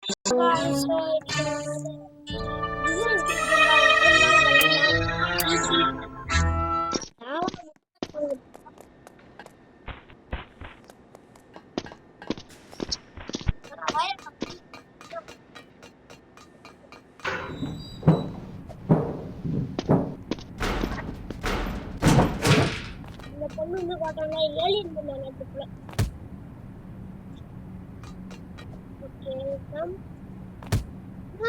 So this is easy. Now இந்த பொண்ணு வந்து காட்டுறாங்க ஏலியன் பண்ணாங்க. ஓகே கம்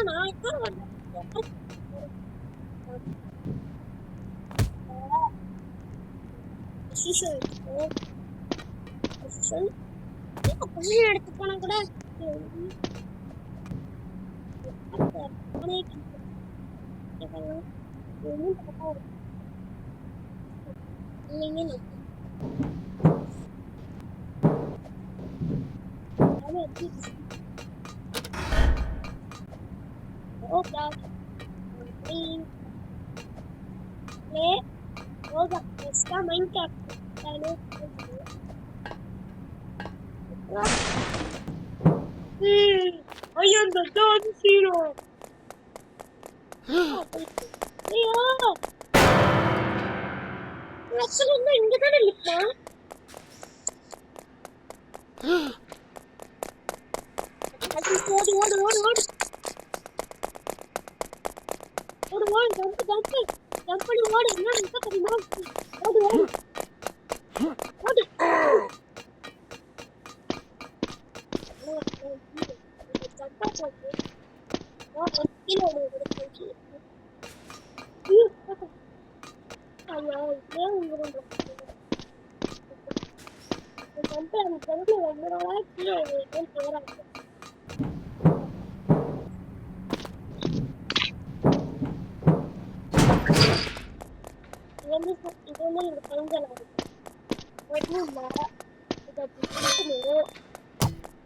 நான் இப்போ பொசிஷன் எடுத்து போனா கூட Oh God. Play Roblox. Let's go Minecraft. I am the Dawn Hero. Actually, I'm going to look now. Jump பண்ணி ஓடு என்ன நிக்க தெரியுமா ஓடு ஓடு ஓடு ஜம்ப் பண்ணு ஓடு கீழ ஓடு ஐயோ ஏன் இங்க ஜம்ப் பண்ணி ஜம்ப் ரொம்ப நாளா கீழ ஓடு போறாங்க இது வந்து இந்த பெண்கள் ஒன்றும் இல்லை இதை பிடிக்கணும்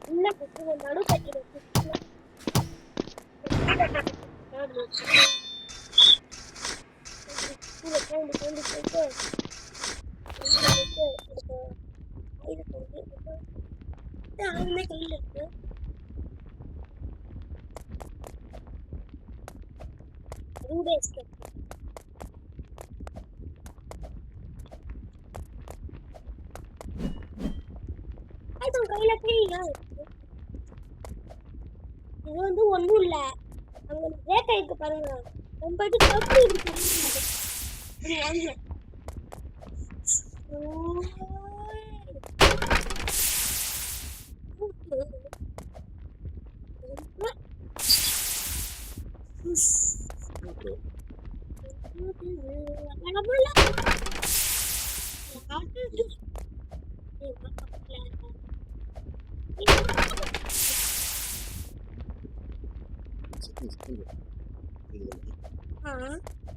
உள்ள பிடிக்கணும் நடு கட்டிடும் ஆளுமே கையில் இருக்கு கையில புரியல இது வந்து ஒண்ணும் இல்ல அங்க பிரேக் ஆயிருக்கு பாருங்க ரொம்ப தப்பு இருக்கு இது வாங்க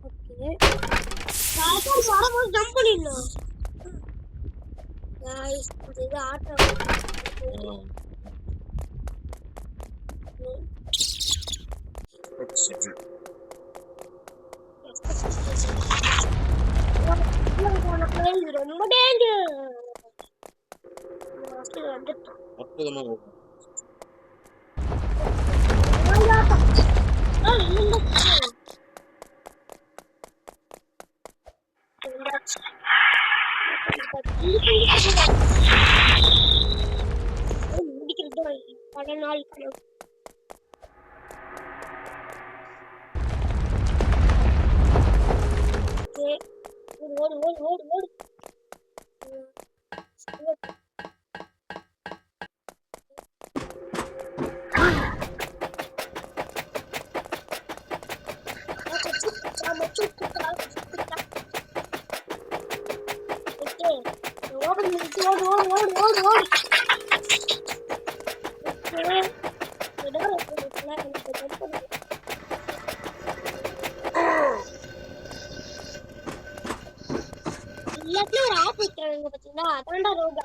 ஓகே காசு வரம்போது ஜம்ப் பண்ணிடணும் गाइस இது ஆட்டோ ரொம்ப டேஞ்சர் அற்புதமா பல நாள் கனவு ஓடு ஓடு ஓடு ஓடு எல்லாத்தையும் ஒரு ஆப் வைக்கிறாங்க பாத்தீங்களா அதான்டா ரோபா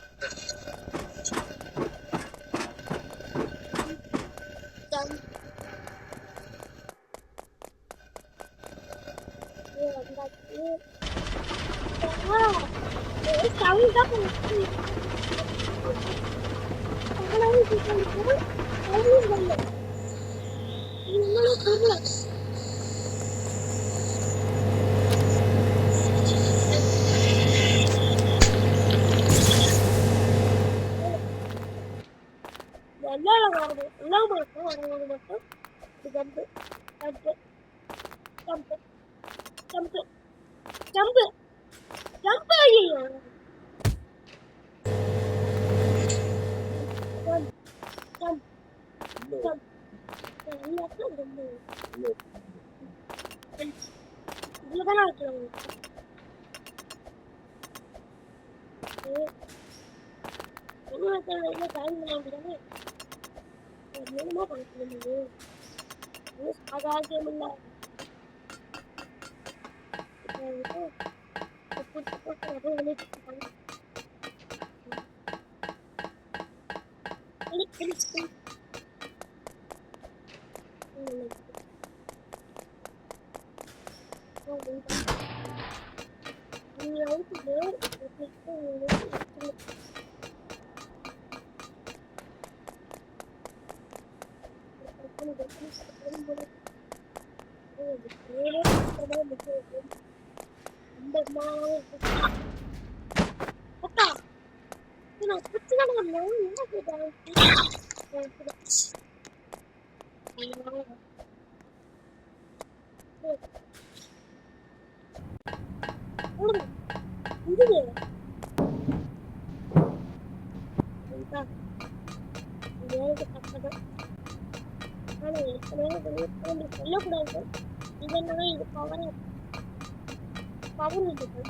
எல்லாம் வருது எல்லாம் மட்டும் வருவது மட்டும் ஜம்பு ஜம்பு ஜம்பு ஜம்பு ஜம்பு ஜம்பு ஐயோ ஜம்ப் ஜம்ப் எல்லாத்தையும் ரொம்ப இதுலதானே வைக்கிறாங்க டைம் பண்ணாம என்னமோ பண்ணிட்டு சாதா கேம் இல்லை சொல்லக்கூடாது இதனால இது பவர் பவர் இருக்கு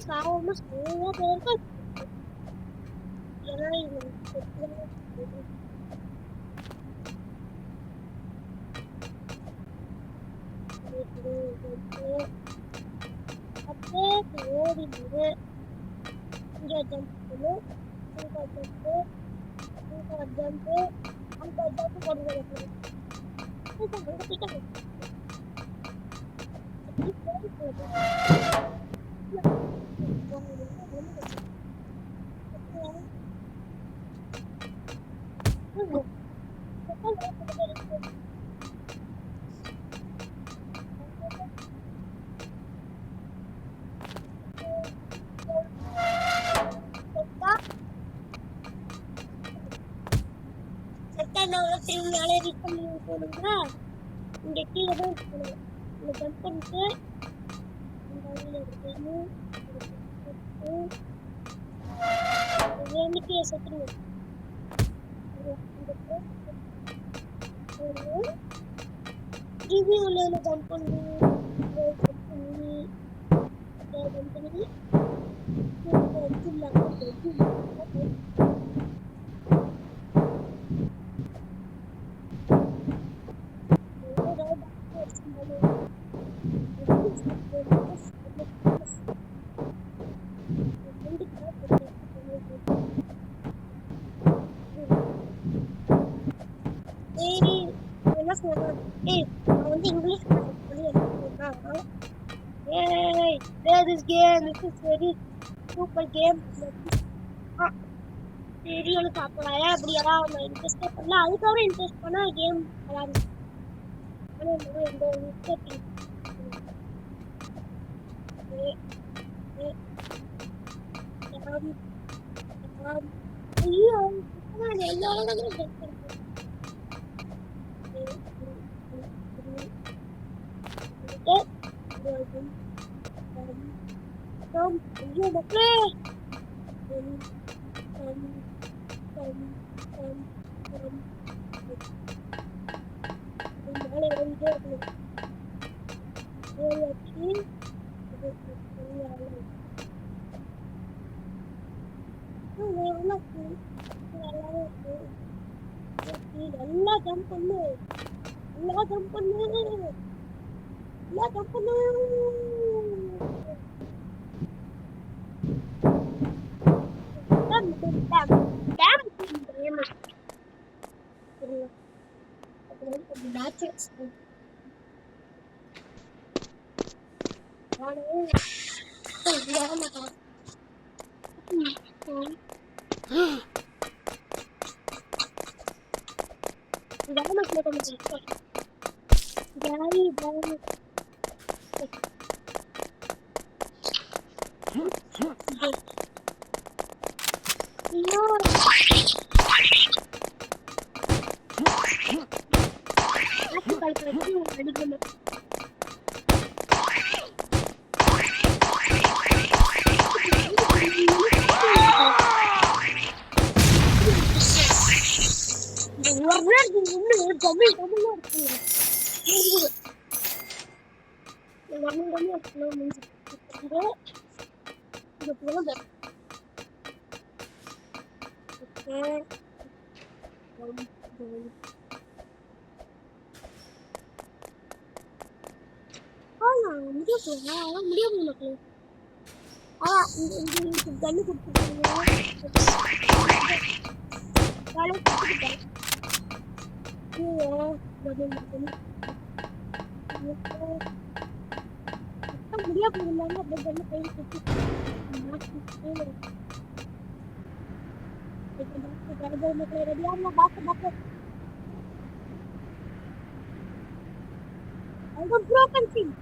சாவமா ஸ்லோவா போயிருக்கா ஏன்னா இது அப்படியே ஓடிடுது இங்கே ஜம்ப் பண்ணு இங்கே ஜம்ப்பு இங்கே ஜம்ப்பு அந்த ஜம்ப்பு போடுறது மேலே ரீச் பண்ணி போகணுங்களா இங்கே கீழே தான் போகணும் இங்கே ஜம்ப் பண்ணிட்டு கீழே செத்துருங்க ரிவ்யூல ஜம்ப் பண்ணி English Yay! Play this game. This is very super game. Serial பார்க்கலாம் அப்படியா நான் இன்ட்ரெஸ்டே பண்ணல அதுக்கப்புறம் இன்ட்ரெஸ்ட் பண்ணா கேம் விளையாடுறேன் ஐயோ எல்லாரும் எல்லாம் ஜம்ப் பண்ணு எல்லாம் ஜம்ப் பண்ணு எல்லாம் ஜம்ப் பண்ணு broken thing.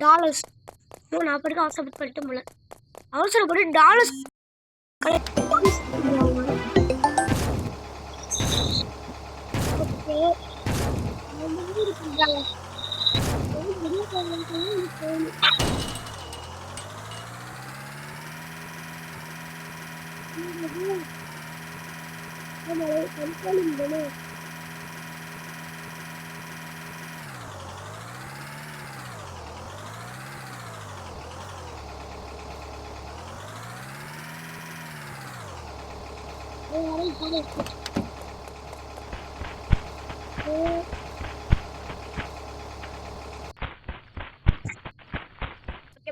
டாலர்ஸ் நான் அப்படிக்கு அவசரப்பட்டு போல அவசரப்பட்டு டாலர்ஸ்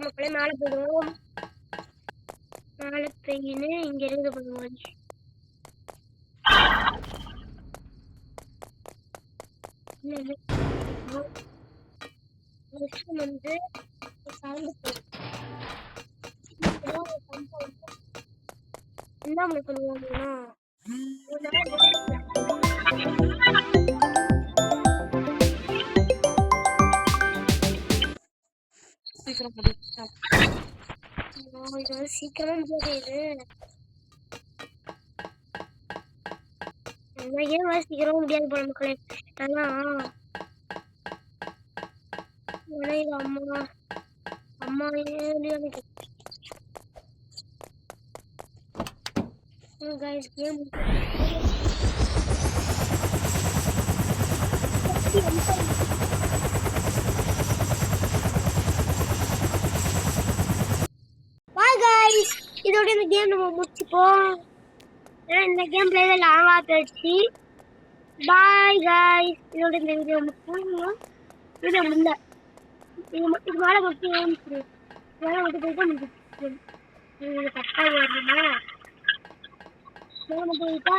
மக்களே மேலே போயிடுவோம். மேலே போயின்னு இங்க இருந்து பண்ணுவோம். வந்து என்ன பண்ணுவாங்கன்னா சீக்கிரமா முடியாது. ஏன் சீக்கிரமா முடியாது போல மக்களே. ஆனா அம்மா அம்மா எனக்கு guys game bye guys இதோட இந்த கேம் நம்ம முடிச்சுப்போம். இந்த கேம் பிளே லாங்கா போயிடுச்சு. bye guys இதோட இந்த வீடியோ முடிச்சுப்போம். வீடியோ முடியல இது மேலே மட்டும் முடிச்சு மேலே மட்டும் போயிட்டு முடிச்சு தக்காளி வரணுமா மூணு போயிட்டா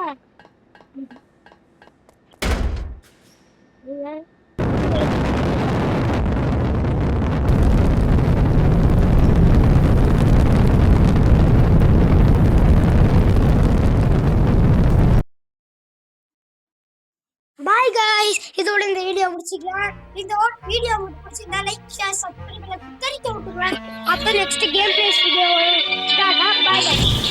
பாய் गाइस இதோட இந்த வீடியோ முடிச்சிக்கலாம். இந்த வீடியோ உங்களுக்கு பிடிச்சிருந்தா லைக் ஷேர் சப்ஸ்கிரைப் பண்ணி தெரிவித்து விட்டுருங்க. அப்ப next game plays video start. Bye பாய்.